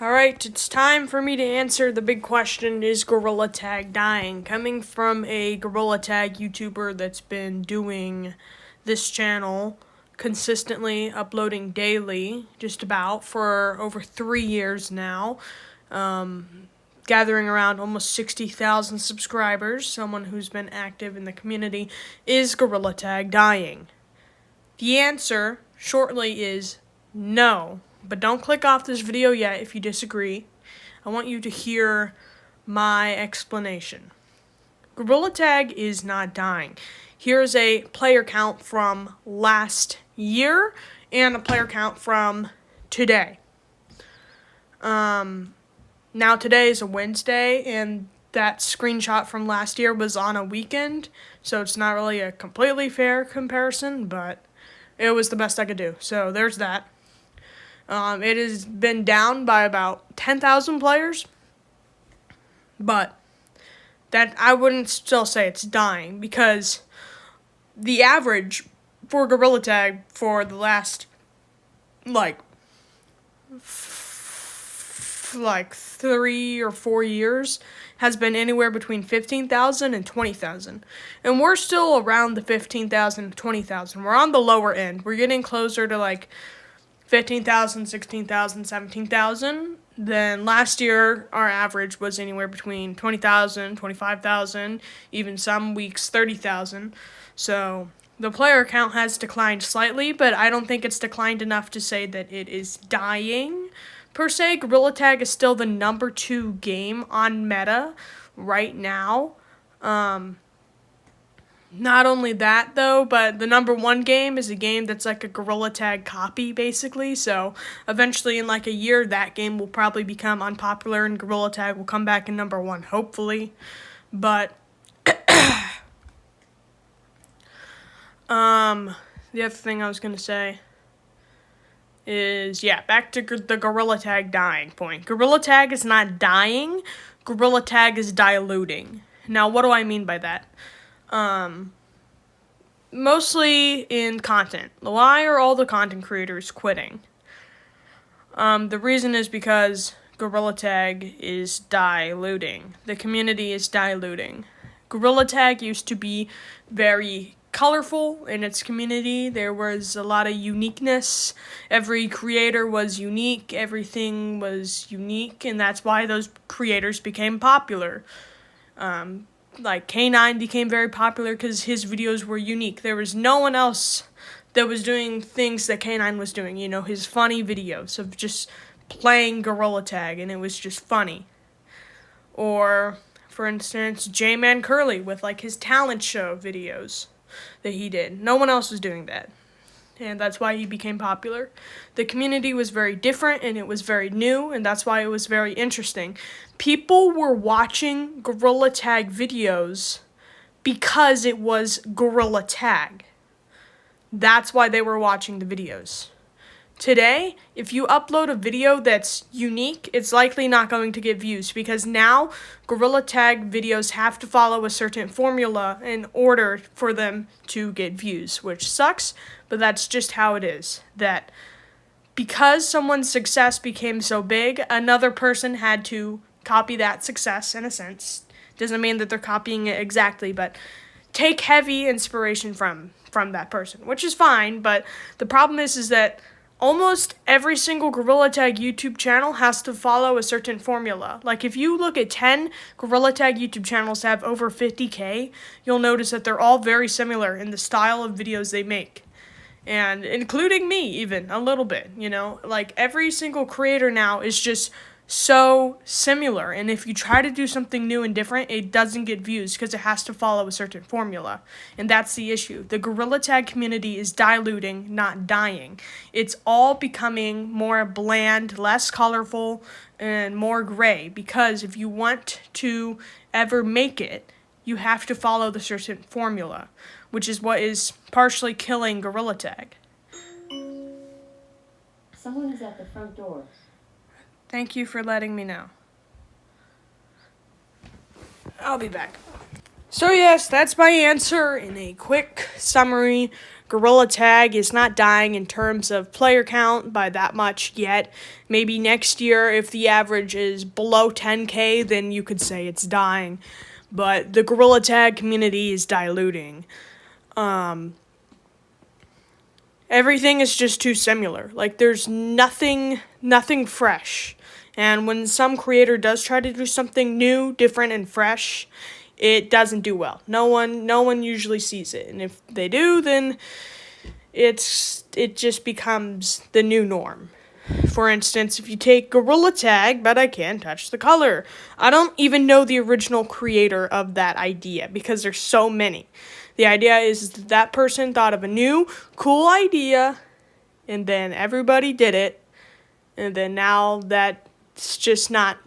Alright, it's time for me to answer the big question, is Gorilla Tag dying? Coming from a Gorilla Tag YouTuber that's been doing this channel consistently, uploading daily, just about, for over 3 years now, gathering around almost 60,000 subscribers, someone who's been active in the community, is Gorilla Tag dying? The answer, shortly, is no. But don't click off this video yet if you disagree. I want you to hear my explanation. Gorilla Tag is not dying. Here's a player count from last year and a player count from today. Now today is a Wednesday, and that screenshot from last year was on a weekend, so it's not really a completely fair comparison, but it was the best I could do. So there's that. It has been down by about 10,000 players, but that I wouldn't still say it's dying, because the average for Gorilla Tag for the last, like 3 or 4 years has been anywhere between 15,000 and 20,000. And we're still around the 15,000 to 20,000. We're on the lower end. We're getting closer to like 15,000, 16,000, 17,000. Then last year, our average was anywhere between 20,000, 25,000, even some weeks 30,000. So the player count has declined slightly, but I don't think it's declined enough to say that it is dying, per se. Gorilla Tag is still the number 2 game on meta right now. Not only that, though, but the number 1 game is a game that's like a Gorilla Tag copy, basically. So eventually, in like a year, that game will probably become unpopular and Gorilla Tag will come back in number 1, hopefully. But the other thing I was going to say is, yeah, back to the Gorilla Tag dying point. Gorilla Tag is not dying. Gorilla Tag is diluting. Now, what do I mean by that? Mostly in content. Why are all the content creators quitting? The reason is because Gorilla Tag is diluting. The community is diluting. Gorilla Tag used to be very colorful in its community. There was a lot of uniqueness. Every creator was unique. Everything was unique, and that's why those creators became popular. Like K9 became very popular because his videos were unique. There was no one else that was doing things that K9 was doing. You know, his funny videos of just playing Gorilla Tag, and it was just funny. Or, for instance, J-Man Curly with like his talent show videos that he did. No one else was doing that. And that's why he became popular. The community was very different, and it was very new, and that's why it was very interesting. People were watching Gorilla Tag videos because it was Gorilla Tag. That's why they were watching the videos. Today, if you upload a video that's unique, it's likely not going to get views, because now Gorilla Tag videos have to follow a certain formula in order for them to get views, which sucks, but that's just how it is. That because someone's success became so big, another person had to copy that success, in a sense. Doesn't mean that they're copying it exactly, but take heavy inspiration from that person, which is fine, but the problem is that almost every single Gorilla Tag YouTube channel has to follow a certain formula. Like, if you look at 10 Gorilla Tag YouTube channels that have over 50K, you'll notice that they're all very similar in the style of videos they make. And including me, even, a little bit, you know? Like, every single creator now is just so similar, and if you try to do something new and different, it doesn't get views because it has to follow a certain formula, and that's the issue. The Gorilla Tag community is diluting, not dying. It's all becoming more bland, less colorful, and more gray, because if you want to ever make it, you have to follow the certain formula, which is what is partially killing Gorilla Tag. Someone is at the front door. Thank you for letting me know. I'll be back. So yes, that's my answer in a quick summary. Gorilla Tag is not dying in terms of player count by that much yet. Maybe next year, if the average is below 10K, then you could say it's dying. But the Gorilla Tag community is diluting. Everything is just too similar. Like, there's nothing fresh. And when some creator does try to do something new, different, and fresh, it doesn't do well. No one usually sees it. And if they do, then it just becomes the new norm. For instance, if you take Gorilla Tag, but I can't touch the color. I don't even know the original creator of that idea because there's so many. The idea is that person thought of a new, cool idea, and then everybody did it, and then now that's just not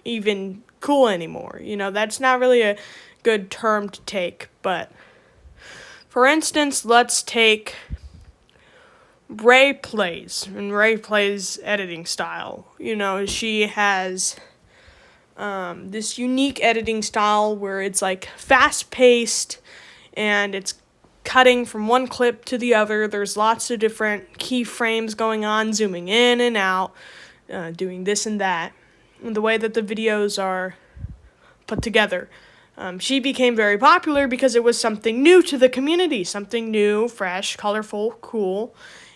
even cool anymore. That's not really a good term to take, but for instance, let's take Ray Plays and Ray Plays' editing style. She has this unique editing style where it's like fast-paced and it's cutting from one clip to the other. There's lots of different keyframes going on, zooming in and out, doing this and that, and the way that the videos are put together. She became very popular because it was something new to the community, something new, fresh, colorful, cool,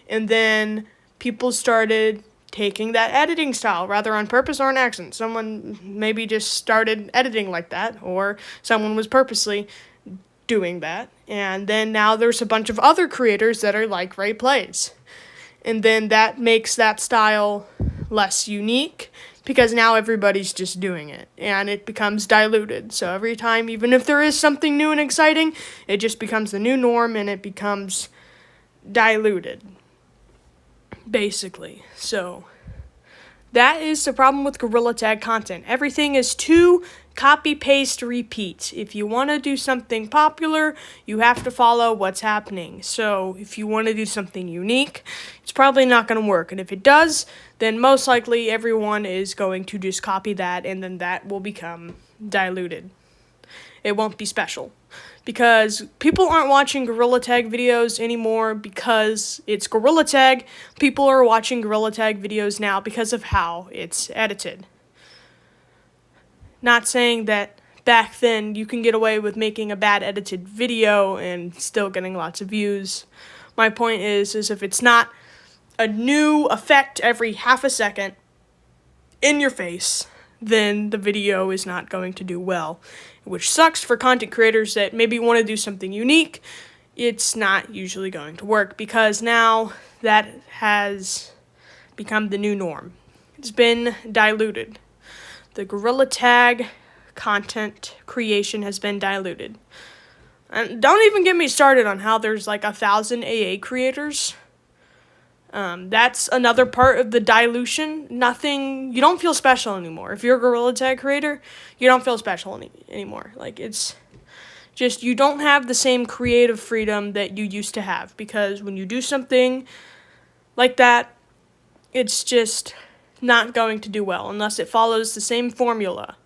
and then people started taking that editing style, rather on purpose or on accident. Someone maybe just started editing like that, or someone was purposely doing that, and then now there's a bunch of other creators that are like Ray Plays, and then that makes that style less unique because now everybody's just doing it, and it becomes diluted. So every time, even if there is something new and exciting, it just becomes the new norm, and it becomes diluted, basically. So that is the problem with Gorilla Tag content. Everything is too copy, paste, repeat. If you want to do something popular, you have to follow what's happening. So if you want to do something unique, it's probably not going to work. And if it does, then most likely everyone is going to just copy that, and then that will become diluted. It won't be special. Because people aren't watching Gorilla Tag videos anymore because it's Gorilla Tag. People are watching Gorilla Tag videos now because of how it's edited. Not saying that back then you can get away with making a bad edited video and still getting lots of views. My point is if it's not a new effect every half a second in your face, then the video is not going to do well, which sucks for content creators that maybe want to do something unique. It's not usually going to work because now that has become the new norm. It's been diluted. The Gorilla Tag content creation has been diluted. And don't even get me started on how there's like 1,000 AA creators. That's another part of the dilution. You don't feel special anymore. If you're a Gorilla Tag creator, you don't feel special anymore. Like, it's just, you don't have the same creative freedom that you used to have. Because when you do something like that, it's just not going to do well unless it follows the same formula,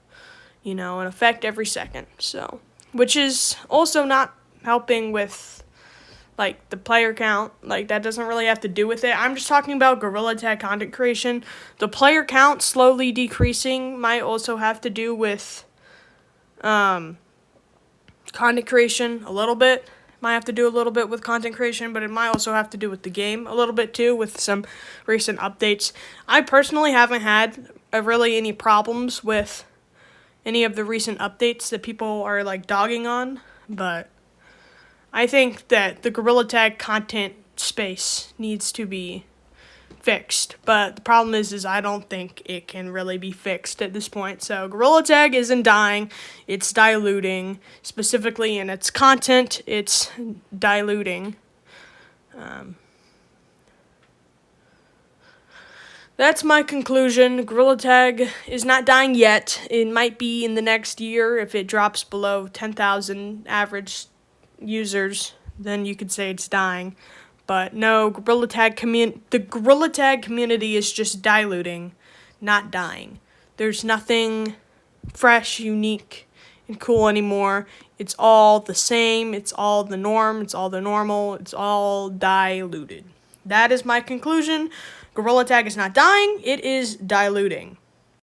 an effect every second. So, which is also not helping with like the player count. Like, that doesn't really have to do with it. I'm just talking about Gorilla Tag content creation. The player count slowly decreasing might also have to do with content creation a little bit. Might have to do a little bit with content creation, but it might also have to do with the game a little bit too, with some recent updates. I personally haven't had really any problems with any of the recent updates that people are like dogging on, but I think that the Gorilla Tag content space needs to be fixed, but the problem is I don't think it can really be fixed at this point. So Gorilla Tag isn't dying, it's diluting. Specifically in its content, it's diluting. That's my conclusion. Gorilla Tag is not dying yet. It might be in the next year if it drops below 10,000 average users, then you could say it's dying. But no, the Gorilla Tag community is just diluting, not dying. There's nothing fresh, unique, and cool anymore. It's all the same. It's all the norm. It's all the normal. It's all diluted. That is my conclusion. Gorilla Tag is not dying. It is diluting.